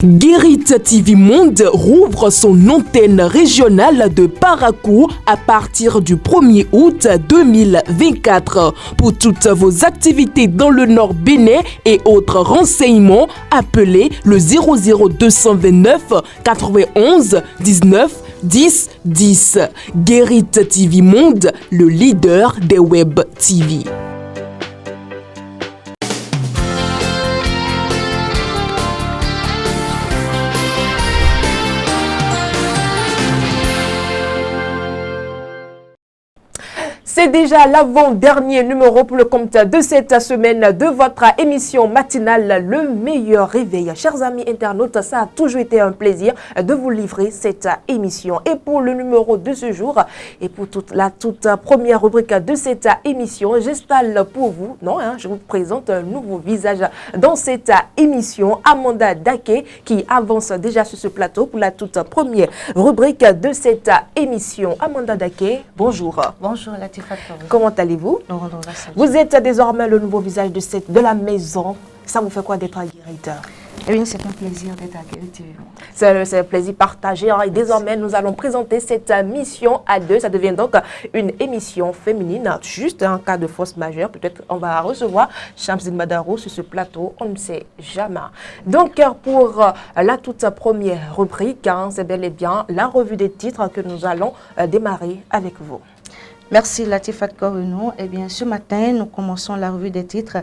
Guérit TV Monde rouvre son antenne régionale de Parakou à partir du 1er août 2024. Pour toutes vos activités dans le Nord Bénin et autres renseignements, appelez le 00229 91 19 10 10. Guérit TV Monde, le leader des web TV. C'est déjà l'avant-dernier numéro pour le compte de cette semaine de votre émission matinale Le Meilleur Réveil. Chers amis internautes, ça a toujours été un plaisir de vous livrer cette émission. Et pour le numéro de ce jour, et pour toute première rubrique de cette émission, j'installe pour vous, je vous présente un nouveau visage dans cette émission, Amanda Daké, qui avance déjà sur ce plateau pour la toute première rubrique de cette émission. Amanda Daké, bonjour. Bonjour Latif. Comment allez-vous? Vous êtes désormais le nouveau visage de la maison. Ça vous fait quoi d'être guériteur? Eh bien, c'est un plaisir d'être à Guérit. C'est un plaisir partagé. Et désormais, nous allons présenter cette mission à deux. Ça devient donc une émission féminine. Juste en cas de force majeure, peut-être on va recevoir Shamsine Madaro sur ce plateau. On ne sait jamais. Donc, pour la toute première rubrique, c'est bel et bien la revue des titres que nous allons démarrer avec vous. Merci Latifat Korenou. Eh bien, ce matin, nous commençons la revue des titres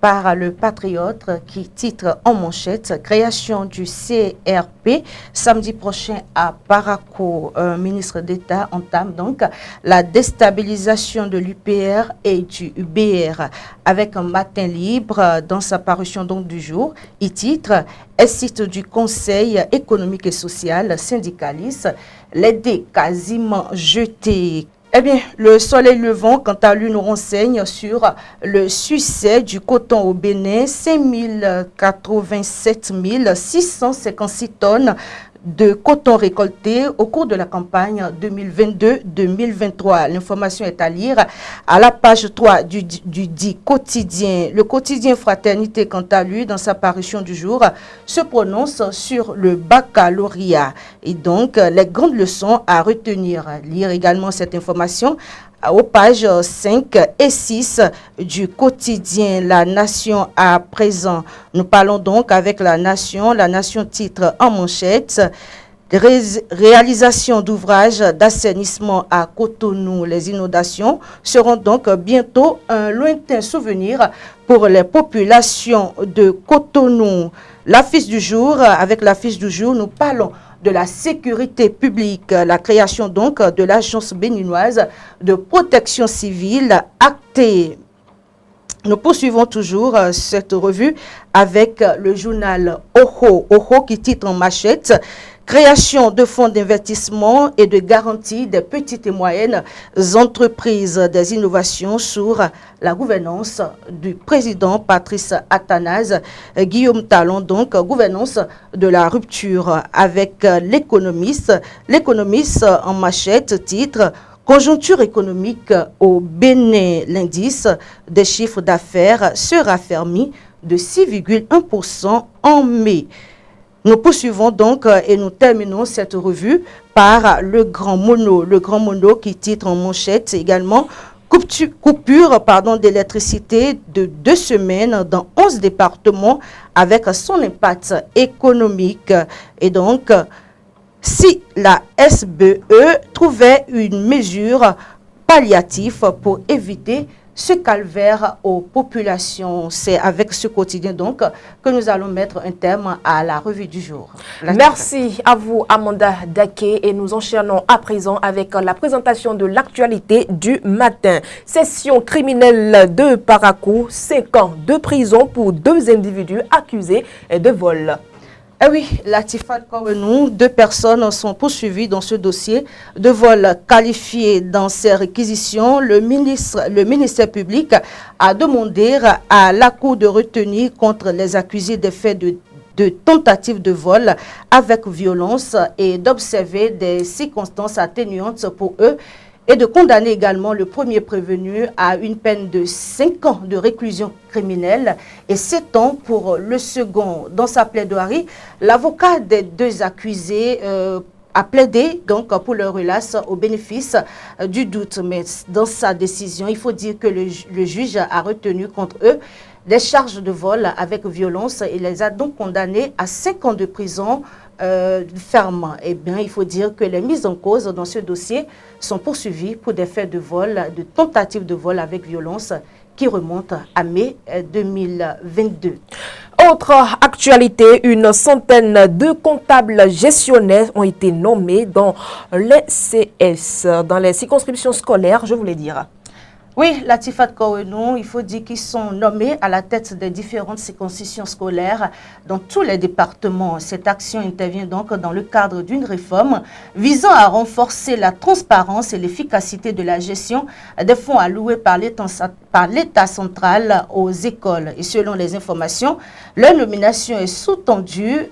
par le Patriote qui titre en manchette création du CRP samedi prochain à Parakou. Ministre d'État entame donc la déstabilisation de l'UPR et du UBR avec un matin libre dans sa parution donc du jour. Il titre site du Conseil économique et social syndicaliste, les dés quasiment jetés. Eh bien, le soleil levant, quant à lui, nous renseigne sur le succès du coton au Bénin, 87 656 tonnes de coton récolté au cours de la campagne 2022-2023. L'information est à lire à la page 3 du dit quotidien. Le quotidien Fraternité, quant à lui, dans sa parution du jour, se prononce sur le baccalauréat et donc les grandes leçons à retenir. Lire également cette information aux pages 5 et 6 du quotidien La Nation à présent. Nous parlons donc avec La Nation titre en manchette réalisation d'ouvrages d'assainissement à Cotonou. Les inondations seront donc bientôt un lointain souvenir pour les populations de Cotonou. L'affiche du jour, avec l'affiche du jour, nous parlons de la sécurité publique, la création donc de l'agence béninoise de protection civile actée. Nous poursuivons toujours cette revue avec le journal Oho qui titre en manchette création de fonds d'investissement et de garantie des petites et moyennes entreprises, des innovations sur la gouvernance du président Patrice Athanase Guillaume Talon, donc gouvernance de la rupture avec l'économiste. L'économiste en manchette titre conjoncture économique au Bénin. L'indice des chiffres d'affaires se raffermit de 6,1% en mai. Nous poursuivons donc et nous terminons cette revue par le Grand Mono. Le Grand Mono qui titre en manchette également coupure d'électricité de 2 semaines dans 11 départements avec son impact économique. Et donc, si la SBE trouvait une mesure palliative pour éviter ce calvaire aux populations. C'est avec ce quotidien donc que nous allons mettre un terme à la revue du jour. Merci à vous Amanda Daké et nous enchaînons à présent avec la présentation de l'actualité du matin. Session criminelle de Parakou, 5 ans de prison pour 2 individus accusés de vol. Eh oui, Latifat Korenou, 2 personnes sont poursuivies dans ce dossier de vol qualifié dans ces réquisitions. Le ministère public a demandé à la Cour de retenir contre les accusés des faits de tentative de vol avec violence et d'observer des circonstances atténuantes pour eux et de condamner également le premier prévenu à une peine de 5 ans de réclusion criminelle et 7 ans pour le second. Dans sa plaidoirie, l'avocat des deux accusés a plaidé donc pour leur relace au bénéfice du doute. Mais dans sa décision, il faut dire que le juge a retenu contre eux des charges de vol avec violence et les a donc condamnés à 5 ans de prison ferme. Eh bien, il faut dire que les mises en cause dans ce dossier sont poursuivies pour des faits de vol, de tentative de vol avec violence qui remontent à mai 2022. Autre actualité, une centaine de comptables gestionnaires ont été nommés dans les CS, dans les circonscriptions scolaires, je voulais dire. Oui, Latifat Kouenou, il faut dire qu'ils sont nommés à la tête des différentes circonscriptions scolaires dans tous les départements. Cette action intervient donc dans le cadre d'une réforme visant à renforcer la transparence et l'efficacité de la gestion des fonds alloués par l'État central aux écoles. Et selon les informations, leur nomination est sous-tendue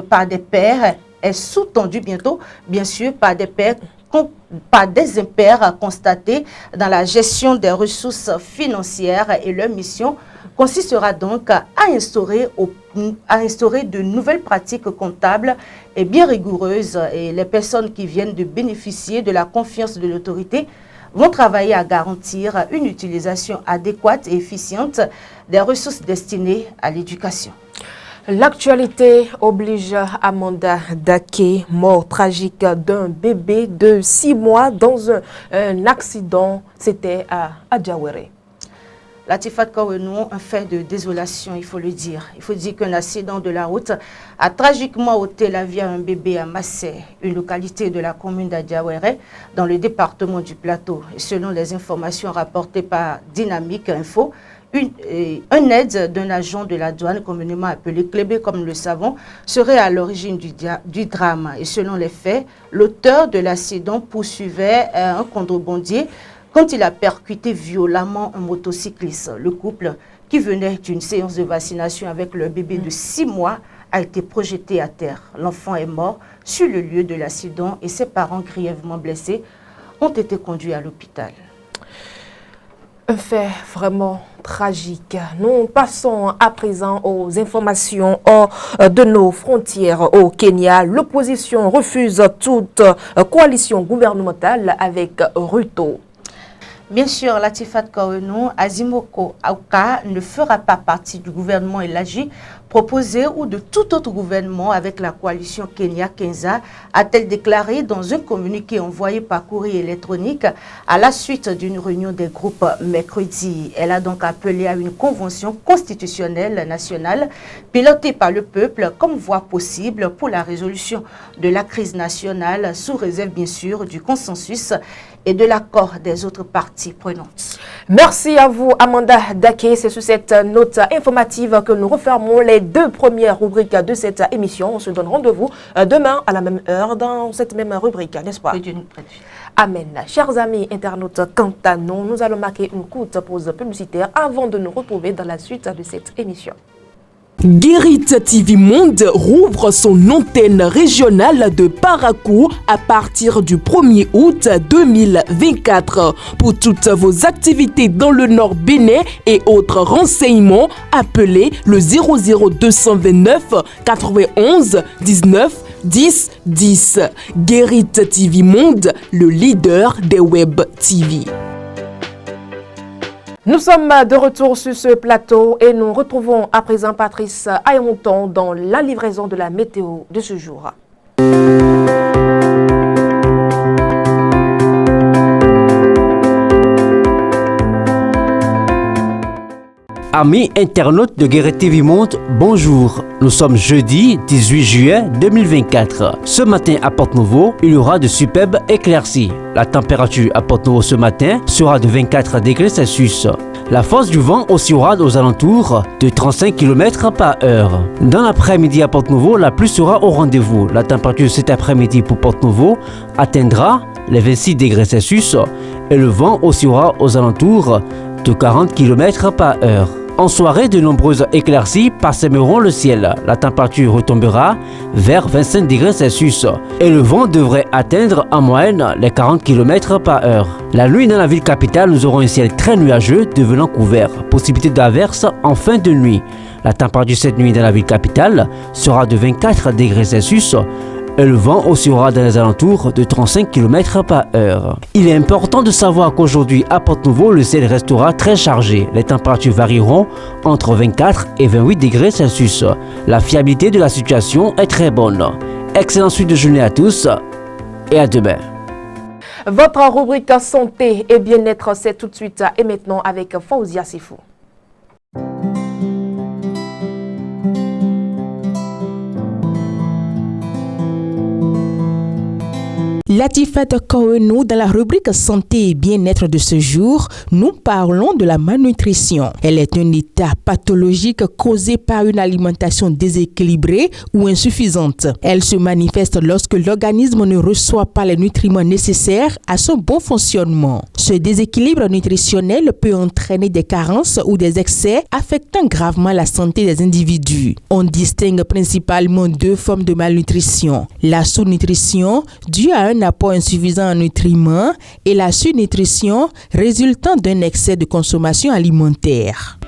par des pairs, est sous-tendue bientôt, bien sûr, par des pairs par des impairs constatés dans la gestion des ressources financières et leur mission consistera donc à instaurer de nouvelles pratiques comptables et bien rigoureuses et les personnes qui viennent de bénéficier de la confiance de l'autorité vont travailler à garantir une utilisation adéquate et efficiente des ressources destinées à l'éducation. L'actualité oblige Amanda Daké, mort tragique d'un bébé de 6 mois dans un accident. C'était à Adjawere. Latifat Kouenou, un fait de désolation, il faut le dire. Il faut dire qu'un accident de la route a tragiquement ôté la vie à un bébé à Massé, une localité de la commune d'Adjawere, dans le département du Plateau. Et selon les informations rapportées par Dynamique Info, un aide d'un agent de la douane, communément appelé Clébé comme nous le savons, serait à l'origine du drame. Et selon les faits, l'auteur de l'accident poursuivait un contrebandier quand il a percuté violemment un motocycliste. Le couple, qui venait d'une séance de vaccination avec leur bébé de 6 mois, a été projeté à terre. L'enfant est mort sur le lieu de l'accident et ses parents, grièvement blessés, ont été conduits à l'hôpital. Un fait vraiment tragique. Nous passons à présent aux informations hors de nos frontières au Kenya. L'opposition refuse toute coalition gouvernementale avec Ruto. Bien sûr, Latifat Kouenou, Azimoko Aouka ne fera pas partie du gouvernement élargi proposé ou de tout autre gouvernement avec la coalition Kenya-Kenza, a-t-elle déclaré dans un communiqué envoyé par courrier électronique à la suite d'une réunion des groupes mercredi. Elle a donc appelé à une convention constitutionnelle nationale pilotée par le peuple comme voie possible pour la résolution de la crise nationale, sous réserve bien sûr du consensus et de l'accord des autres parties prenantes. Merci à vous, Amanda Daké. C'est sur cette note informative que nous refermons les 2 premières rubriques de cette émission. On se donne rendez-vous demain à la même heure dans cette même rubrique, n'est-ce pas? Amen. Chers amis internautes, quant à nous, nous allons marquer une courte pause publicitaire avant de nous retrouver dans la suite de cette émission. Guérit TV Monde rouvre son antenne régionale de Parakou à partir du 1er août 2024. Pour toutes vos activités dans le Nord Bénin et autres renseignements, appelez le 00229 91 19 10 10. Guérit TV Monde, le leader des Web TV. Nous sommes de retour sur ce plateau et nous retrouvons à présent Patrice Ayamonton dans la livraison de la météo de ce jour. Amis internautes de Guéret TV Monde, bonjour. Nous sommes jeudi 18 juillet 2024. Ce matin à Porte-Nouveau, il y aura de superbes éclaircies. La température à Porte-Nouveau ce matin sera de 24 degrés Celsius. La force du vent oscillera aux alentours de 35 km par heure. Dans l'après-midi à Porte-Nouveau, la pluie sera au rendez-vous. La température cet après-midi pour Porte-Nouveau atteindra les 26 degrés Celsius et le vent oscillera aux alentours de 40 km par heure. En soirée, de nombreuses éclaircies parsèmeront le ciel. La température retombera vers 25 degrés Celsius et le vent devrait atteindre en moyenne les 40 km par heure. La nuit dans la ville capitale, nous aurons un ciel très nuageux devenant couvert. Possibilité d'averses en fin de nuit. La température cette nuit dans la ville capitale sera de 24 degrés Celsius et le vent oscillera dans les alentours de 35 km par heure. Il est important de savoir qu'aujourd'hui à Porte-Nouveau, le ciel restera très chargé. Les températures varieront entre 24 et 28 degrés Celsius. La fiabilité de la situation est très bonne. Excellente suite de journée à tous et à demain. Votre rubrique santé et bien-être, c'est tout de suite et maintenant avec Faouzia Sifou. Latifat Kouenou, dans la rubrique santé et bien-être de ce jour, nous parlons de la malnutrition. Elle est un état pathologique causé par une alimentation déséquilibrée ou insuffisante. Elle se manifeste lorsque l'organisme ne reçoit pas les nutriments nécessaires à son bon fonctionnement. Ce déséquilibre nutritionnel peut entraîner des carences ou des excès affectant gravement la santé des individus. On distingue principalement deux formes de malnutrition. La sous-nutrition, due à un apport insuffisant en nutriments, et la surnutrition résultant d'un excès de consommation alimentaire.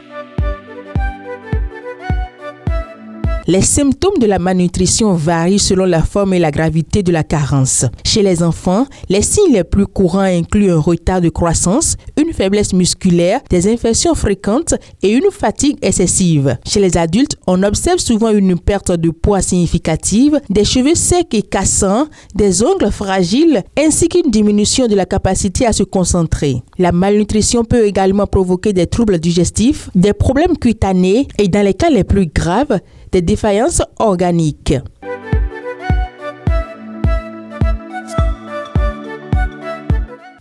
Les symptômes de la malnutrition varient selon la forme et la gravité de la carence. Chez les enfants, les signes les plus courants incluent un retard de croissance, une faiblesse musculaire, des infections fréquentes et une fatigue excessive. Chez les adultes, on observe souvent une perte de poids significative, des cheveux secs et cassants, des ongles fragiles ainsi qu'une diminution de la capacité à se concentrer. La malnutrition peut également provoquer des troubles digestifs, des problèmes cutanés et dans les cas les plus graves, des défaillances organiques.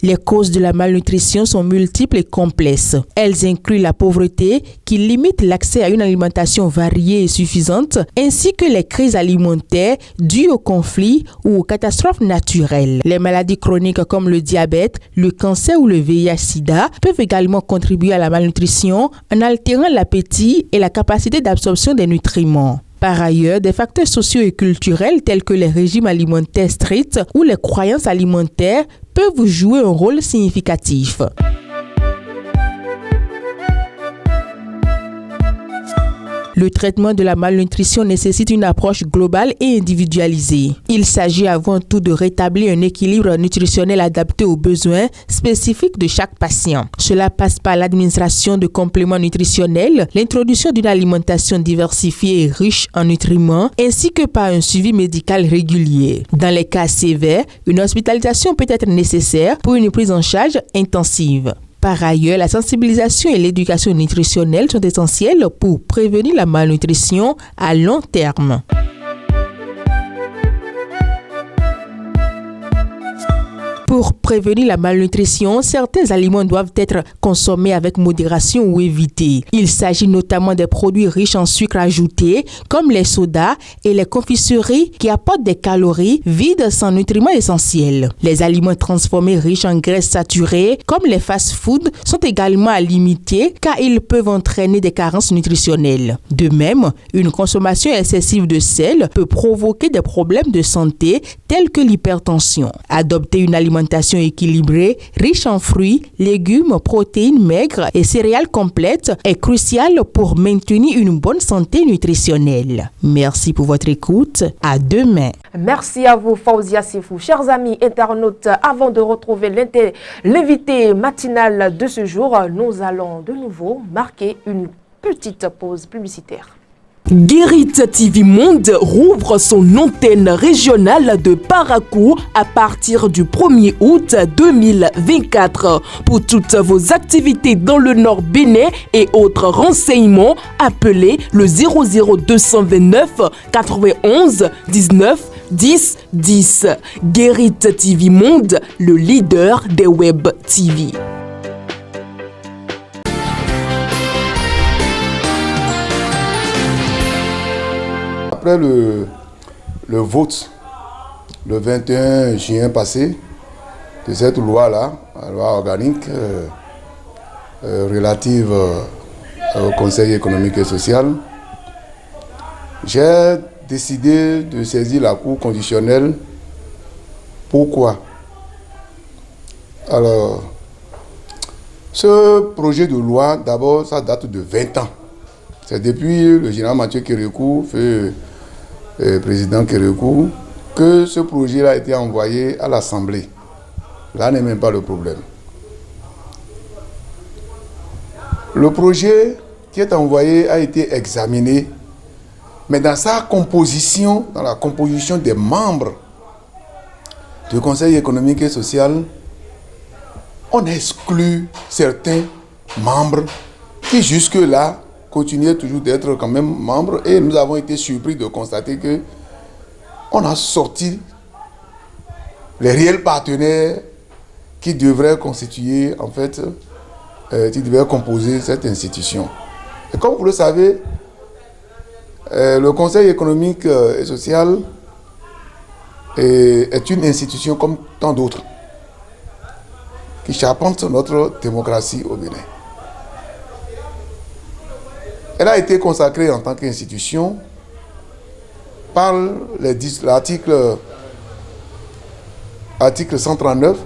Les causes de la malnutrition sont multiples et complexes. Elles incluent la pauvreté qui limite l'accès à une alimentation variée et suffisante, ainsi que les crises alimentaires dues aux conflits ou aux catastrophes naturelles. Les maladies chroniques comme le diabète, le cancer ou le VIH/SIDA peuvent également contribuer à la malnutrition en altérant l'appétit et la capacité d'absorption des nutriments. Par ailleurs, des facteurs sociaux et culturels tels que les régimes alimentaires stricts ou les croyances alimentaires peuvent jouer un rôle significatif. Le traitement de la malnutrition nécessite une approche globale et individualisée. Il s'agit avant tout de rétablir un équilibre nutritionnel adapté aux besoins spécifiques de chaque patient. Cela passe par l'administration de compléments nutritionnels, l'introduction d'une alimentation diversifiée et riche en nutriments, ainsi que par un suivi médical régulier. Dans les cas sévères, une hospitalisation peut être nécessaire pour une prise en charge intensive. Par ailleurs, la sensibilisation et l'éducation nutritionnelle sont essentielles pour prévenir la malnutrition à long terme. Pour prévenir la malnutrition, certains aliments doivent être consommés avec modération ou évités. Il s'agit notamment des produits riches en sucre ajouté, comme les sodas et les confiseries qui apportent des calories vides sans nutriments essentiels. Les aliments transformés riches en graisses saturées, comme les fast-foods, sont également à limiter car ils peuvent entraîner des carences nutritionnelles. De même, une consommation excessive de sel peut provoquer des problèmes de santé tels que l'hypertension. Adopter une alimentation équilibrée, riche en fruits, légumes, protéines maigres et céréales complètes est crucial pour maintenir une bonne santé nutritionnelle. Merci pour votre écoute. À demain. Merci à vous, Faouzia Sifou. Chers amis internautes, avant de retrouver l'invité matinal de ce jour, nous allons de nouveau marquer une petite pause publicitaire. Guérit TV Monde rouvre son antenne régionale de Parakou à partir du 1er août 2024. Pour toutes vos activités dans le Nord Bénin et autres renseignements, appelez le 00229 91 19 10 10. Guérit TV Monde, le leader des web TV. Après le vote le 21 juin passé de cette loi-là, la loi organique relative au Conseil économique et social, j'ai décidé de saisir la Cour conditionnelle. Pourquoi? Alors, ce projet de loi, d'abord, ça date de 20 ans. C'est depuis le général Mathieu Kérékou, président Kérékou, que ce projet a été envoyé à l'Assemblée. Là n'est même pas le problème. Le projet qui est envoyé a été examiné, mais dans sa composition, dans la composition des membres du Conseil économique et social, on exclut certains membres qui jusque-là continuaient toujours d'être quand même membres, et nous avons été surpris de constater que on a sorti les réels partenaires qui devraient constituer, en fait, qui devraient composer cette institution. Et comme vous le savez, le Conseil économique et social est une institution comme tant d'autres qui charpente notre démocratie au Bénin. Elle a été consacrée en tant qu'institution par l'article 139,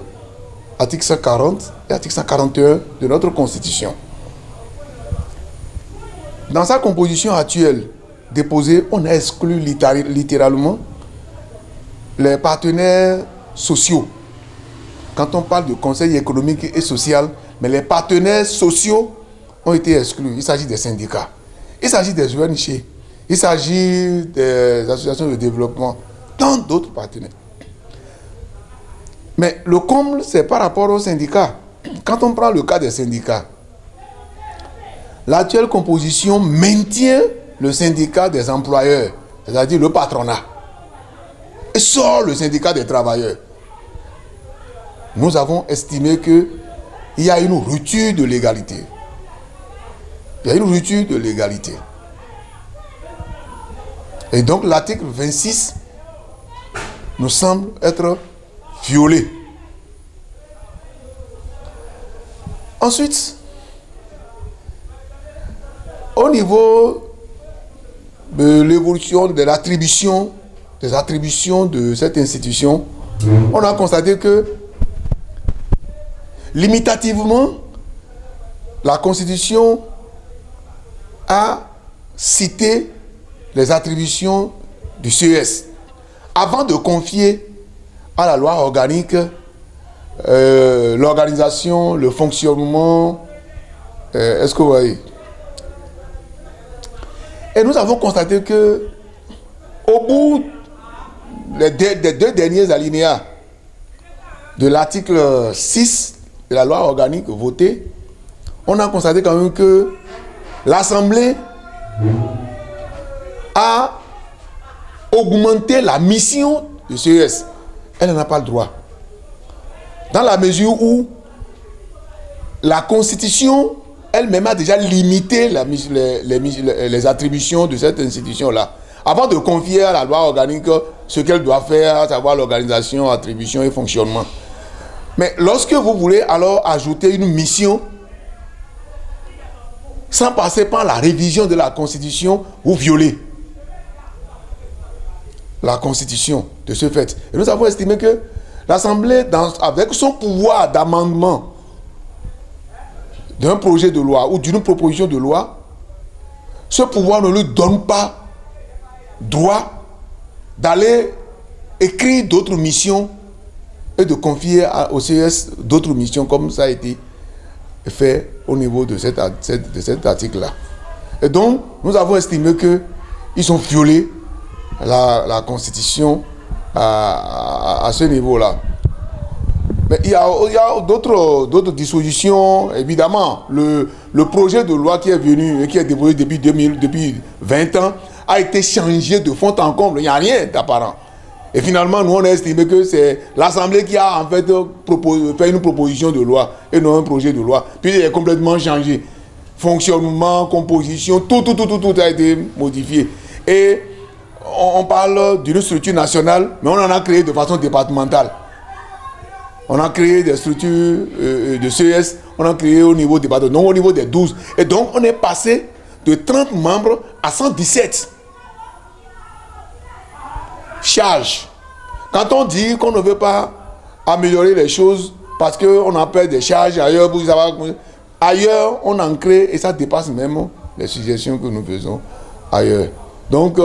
article 140 et article 141 de notre Constitution. Dans sa composition actuelle déposée, on a exclu littéralement les partenaires sociaux. Quand on parle de conseil économique et social, mais les partenaires sociaux ont été exclus. Il s'agit des syndicats, il s'agit des ONG, il s'agit des associations de développement, tant d'autres partenaires. Mais le comble, c'est par rapport aux syndicats. Quand on prend le cas des syndicats, l'actuelle composition maintient le syndicat des employeurs, c'est-à-dire le patronat, et sort le syndicat des travailleurs. Nous avons estimé qu'il y a une rupture de l'égalité. Il y a une rupture de l'égalité. Et donc l'article 26 nous semble être violé. Ensuite, au niveau de l'évolution de l'attribution, des attributions de cette institution, on a constaté que limitativement, la Constitution a cité les attributions du CES avant de confier à la loi organique l'organisation, le fonctionnement. Est-ce que vous voyez? Et nous avons constaté que au bout des deux derniers alinéas de l'article 6 de la loi organique votée, on a constaté quand même que l'Assemblée a augmenté la mission du CES. Elle n'en a pas le droit. Dans la mesure où la Constitution elle-même a déjà limité les attributions de cette institution-là, avant de confier à la loi organique ce qu'elle doit faire, à savoir l'organisation, attribution et fonctionnement. Mais lorsque vous voulez alors ajouter une mission, sans passer par la révision de la Constitution, vous violez la Constitution de ce fait. Et nous avons estimé que l'Assemblée, avec son pouvoir d'amendement d'un projet de loi ou d'une proposition de loi, ce pouvoir ne lui donne pas droit d'aller écrire d'autres missions et de confier au CES d'autres missions comme ça a été fait au niveau de cet article-là. Et donc, nous avons estimé qu'ils ont violé la Constitution à ce niveau-là. Mais il y a d'autres dispositions, évidemment. Le projet de loi qui est venu et qui est déposé depuis 20 ans a été changé de fond en comble. Il n'y a rien d'apparent. Et finalement, nous, on a estimé que c'est l'Assemblée qui a en fait fait une proposition de loi et non un projet de loi. Puis il est complètement changé. Fonctionnement, composition, tout a été modifié. Et on parle d'une structure nationale, mais on en a créé de façon départementale. On a créé des structures de CES, on a créé au niveau des bateaux, non au niveau des 12. Et donc, on est passé de 30 membres à 117. Charge. Quand on dit qu'on ne veut pas améliorer les choses parce qu'on a peur des charges ailleurs, ailleurs, on en crée et ça dépasse même les suggestions que nous faisons ailleurs. Donc,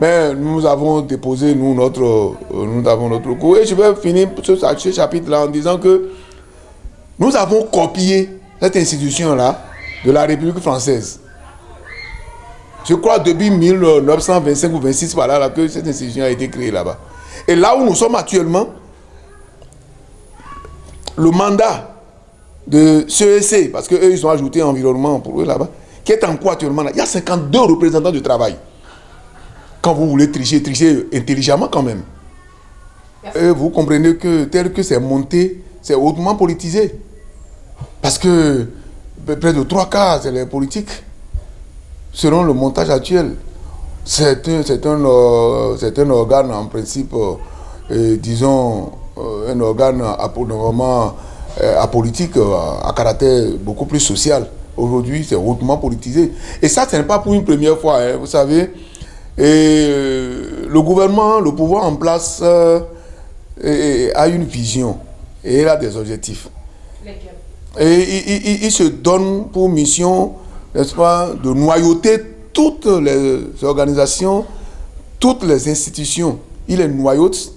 nous avons déposé, nous avons notre cours. Et je vais finir ce chapitre-là en disant que nous avons copié cette institution-là de la République française. Je crois depuis 1925 ou 26 par là que cette institution a été créée là-bas. Et là où nous sommes actuellement, le mandat de CEC, parce qu'eux ils ont ajouté environnement pour eux là-bas, qui est en cours actuellement là, il y a 52 représentants du travail. Quand vous voulez tricher, trichez intelligemment quand même. Et vous comprenez que tel que c'est monté, c'est hautement politisé. Parce que près de 3 quarts, c'est les politiques. Selon le montage actuel, c'est un organe en principe, disons, un organe vraiment apolitique, à caractère beaucoup plus social. Aujourd'hui, c'est hautement politisé. Et ça, ce n'est pas pour une première fois, hein, vous savez. Et le gouvernement, le pouvoir en place a une vision et il a des objectifs. Lesquels? Et il se donne pour mission, n'est-ce pas, de noyauter toutes les organisations, toutes les institutions. Il les noyaute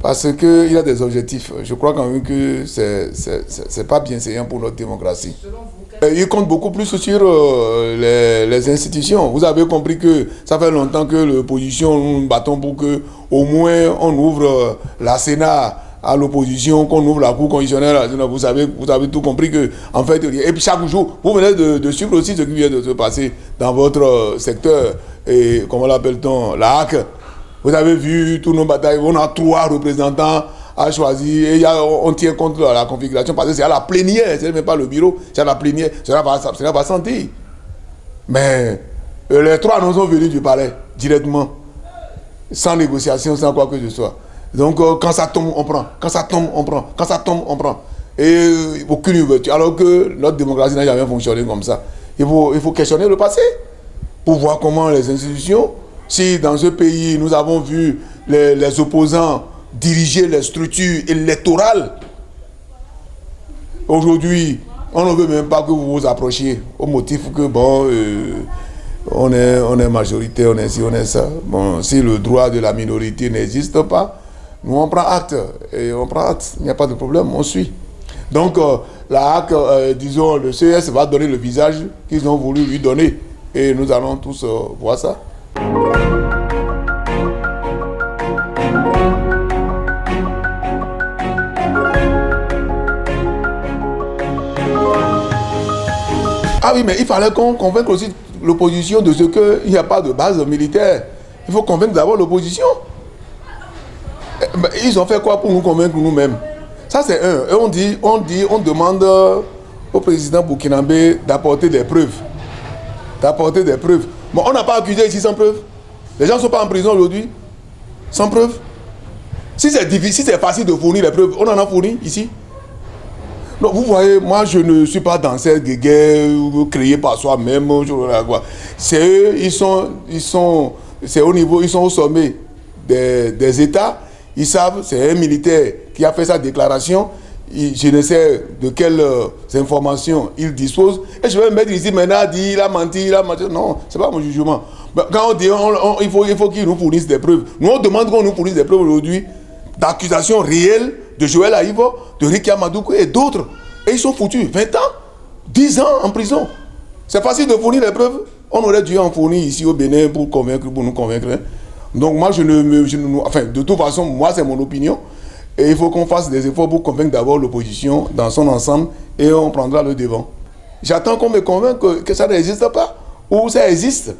parce qu'il a des objectifs. Je crois quand même que c'est pas bienséant pour notre démocratie. Il compte beaucoup plus sur les institutions. Vous avez compris que ça fait longtemps que l'opposition, nous battons pour que au moins on ouvre la Sénat à l'opposition, qu'on ouvre la Cour constitutionnelle. Vous avez tout compris que, en fait, et puis chaque jour, vous venez de suivre aussi ce qui vient de se passer dans votre secteur, et comment l'appelle-t-on, la HAC. Vous avez vu toutes nos batailles, on a 3 représentants à choisir, et on tient compte de la configuration, parce que c'est à la plénière, ce n'est même pas le bureau, c'est à la plénière, cela va sentir. Mais les 3 nous sont venus du palais, directement, sans négociation, sans quoi que ce soit. Donc, quand ça tombe, on prend. Quand ça tombe, on prend. Quand ça tombe, on prend. Et aucune ouverture. Alors que notre démocratie n'a jamais fonctionné comme ça. Il faut questionner le passé pour voir comment les institutions, si dans ce pays, nous avons vu les opposants diriger les structures électorales, aujourd'hui, on ne veut même pas que vous vous approchiez au motif que, bon, on est majorité, on est ci, on est ça. Bon, si le droit de la minorité n'existe pas, nous, on prend acte, et on prend acte, il n'y a pas de problème, on suit. Donc, la HAC, disons, le CES va donner le visage qu'ils ont voulu lui donner. Et nous allons tous voir ça. Ah oui, mais il fallait qu'on convainque aussi l'opposition de ce qu'il n'y a pas de base militaire. Il faut convaincre d'abord l'opposition. Ils ont fait quoi pour nous convaincre nous-mêmes? Ça, c'est un. Et on demande au président burkinabé d'apporter des preuves. D'apporter des preuves. Bon, on n'a pas accusé ici sans preuve. Les gens ne sont pas en prison aujourd'hui sans preuve. Si c'est difficile, c'est facile de fournir les preuves, on en a fourni ici. Donc, vous voyez, moi, je ne suis pas dans cette guerre créée par soi-même. C'est eux, c'est au niveau, ils sont au sommet des États. Ils savent, c'est un militaire qui a fait sa déclaration. Je ne sais de quelles informations il dispose. Et je vais me mettre ici maintenant, il a menti. Non, ce n'est pas mon jugement. Mais quand on dit il faut qu'ils nous fournissent des preuves. Nous, on demande qu'on nous fournisse des preuves aujourd'hui d'accusations réelles de Joël Aïvo, de Ricky Amadoukou et d'autres. Et ils sont foutus. 20 ans, 10 ans en prison. C'est facile de fournir les preuves. On aurait dû en fournir ici au Bénin pour nous convaincre. Hein. Donc moi, enfin, de toute façon, moi, c'est mon opinion. Et il faut qu'on fasse des efforts pour convaincre d'abord l'opposition dans son ensemble et on prendra le devant. J'attends qu'on me convainque que ça n'existe pas ou ça existe.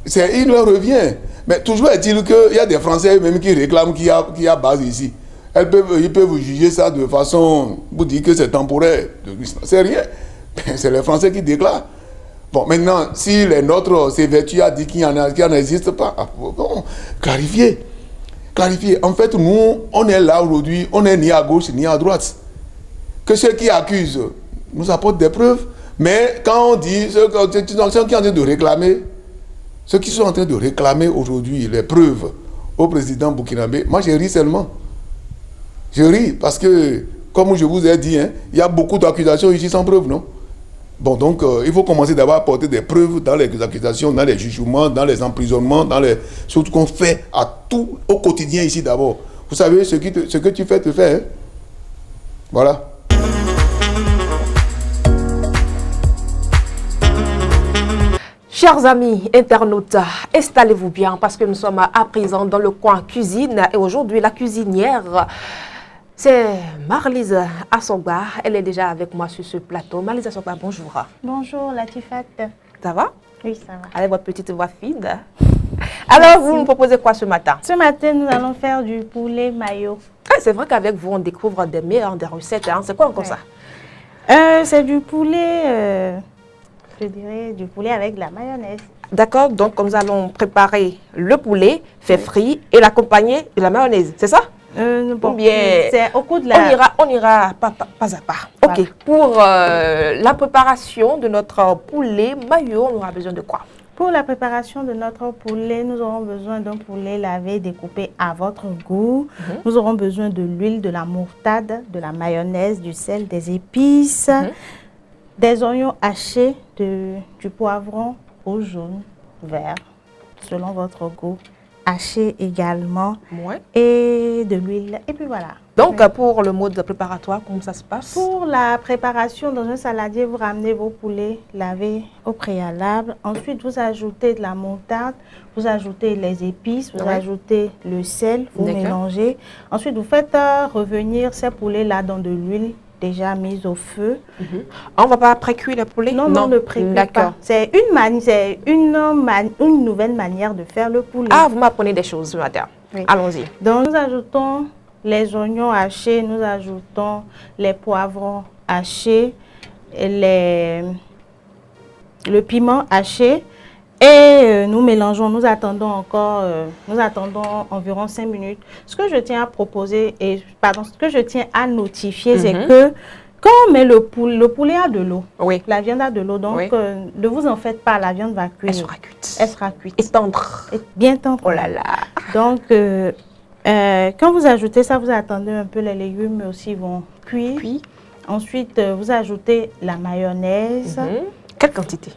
Il leur revient. Mais toujours est-il qu'il y a des Français même qui réclament qu'il y a base ici. Ils peuvent juger ça de façon, vous dire que c'est temporaire. C'est rien. C'est les Français qui déclarent. Bon, maintenant, si les nôtres, ces vertus a dit qu'il n'y en existe pas, bon, clarifier. clarifier. En fait, nous, on est là aujourd'hui, on n'est ni à gauche ni à droite. Que ceux qui accusent nous apportent des preuves, mais quand on dit, ceux qui sont en train de réclamer, ceux qui sont en train de réclamer aujourd'hui les preuves au président burkinabé, moi je ris seulement. Je ris parce que, comme je vous ai dit, hein, il y a beaucoup d'accusations ici sans preuve, non? Bon, donc, il faut commencer d'abord à apporter des preuves dans les accusations, dans les jugements, dans les emprisonnements, dans les choses qu'on fait au quotidien ici d'abord. Vous savez, ce que tu fais, te fait. Hein? Voilà. Chers amis internautes, installez-vous bien parce que nous sommes à présent dans le coin cuisine et aujourd'hui la cuisinière, c'est Marlise Assogba. Elle est déjà avec moi sur ce plateau. Marlise Assogba, bonjour. Bonjour Latifat. Ça va? Oui, ça va. Avec votre petite voix fine. Alors, vous nous proposez quoi ce matin? Ce matin, nous allons faire du poulet mayo. Ah, c'est vrai qu'avec vous, on découvre des meilleures des recettes. Hein. C'est quoi encore ça? C'est du poulet, je dirais du poulet avec de la mayonnaise. D'accord, donc nous allons préparer le poulet fait frit et l'accompagner de la mayonnaise, c'est ça? Bon, bien, c'est au cours de la... On ira pas à pas. Voilà. Ok, pour la préparation de notre poulet mayo, on aura besoin de quoi? Pour la préparation de notre poulet, nous aurons besoin d'un poulet lavé, découpé à votre goût. Nous aurons besoin de l'huile, de la moutarde, de la mayonnaise, du sel, des épices, des oignons hachés, du poivron rouge, jaune, vert, selon votre goût. Haché également, et de l'huile, et puis voilà. Donc, pour le mode préparatoire, comment ça se passe? Pour la préparation, dans un saladier, vous ramenez vos poulets lavés au préalable. Ensuite, vous ajoutez de la moutarde, vous ajoutez les épices, vous ajoutez le sel, vous mélangez. Ensuite, vous faites revenir ces poulets-là dans de l'huile déjà mise au feu. On ne va pas pré-cuire le poulet? Non, ne pré-cuire pas. C'est une nouvelle manière de faire le poulet. Ah, vous m'apprenez des choses ce matin. Oui. Allons-y. Donc, nous ajoutons les oignons hachés, nous ajoutons les poivrons hachés, le piment haché et nous mélangeons, nous attendons environ 5 minutes. Ce que je tiens à proposer, ce que je tiens à notifier, c'est que quand on met le poulet a de l'eau, la viande a de l'eau, donc ne vous en faites pas, la viande va cuire. Elle sera cuite. Et tendre. Bien tendre. Oh là là. Donc, quand vous ajoutez ça, vous attendez un peu, les légumes aussi vont cuire. Ensuite, vous ajoutez la mayonnaise. Quelle quantité?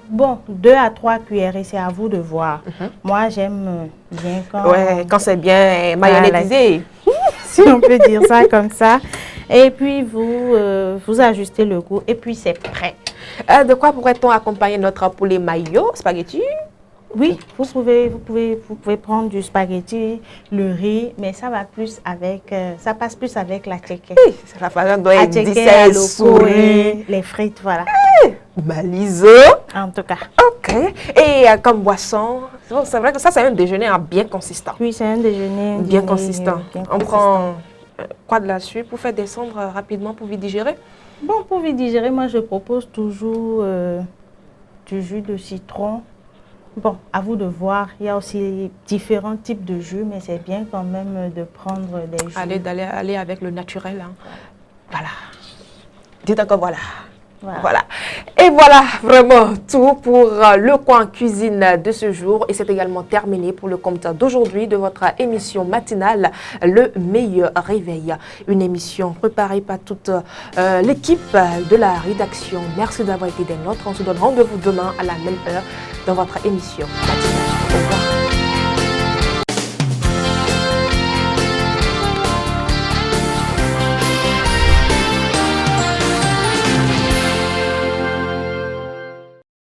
Bon, 2 à 3 cuillerées, c'est à vous de voir. Moi, j'aime bien quand c'est bien mayonnaisé. Si on peut dire ça comme ça. Et puis, vous ajustez le goût et puis c'est prêt. De quoi pourrait-on accompagner notre poulet mayo? Spaghetti? Oui, vous pouvez prendre du spaghetti, le riz, mais ça va plus avec, ça passe plus avec la tchéké. Oui, la façon dont elle dit ça, les frites, voilà. Marlise. En tout cas. Ok. Et comme boisson, c'est vrai que ça, c'est un déjeuner bien consistant. Oui, c'est un déjeuner bien consistant. On prend quoi de la suite pour faire descendre rapidement, pour vite digérer? Bon, pour vite digérer, moi, je propose toujours du jus de citron. Bon, à vous de voir, il y a aussi différents types de jus, mais c'est bien quand même de prendre des jus. Aller avec le naturel. Hein. Voilà. Dites encore voilà. Voilà. Et voilà vraiment tout pour le coin cuisine de ce jour. Et c'est également terminé pour le compte d'aujourd'hui de votre émission matinale, Le Meilleur Réveil. Une émission préparée par toute l'équipe de la rédaction. Merci d'avoir été des nôtres. On se donne rendez-vous demain à la même heure dans votre émission matinale. Au revoir.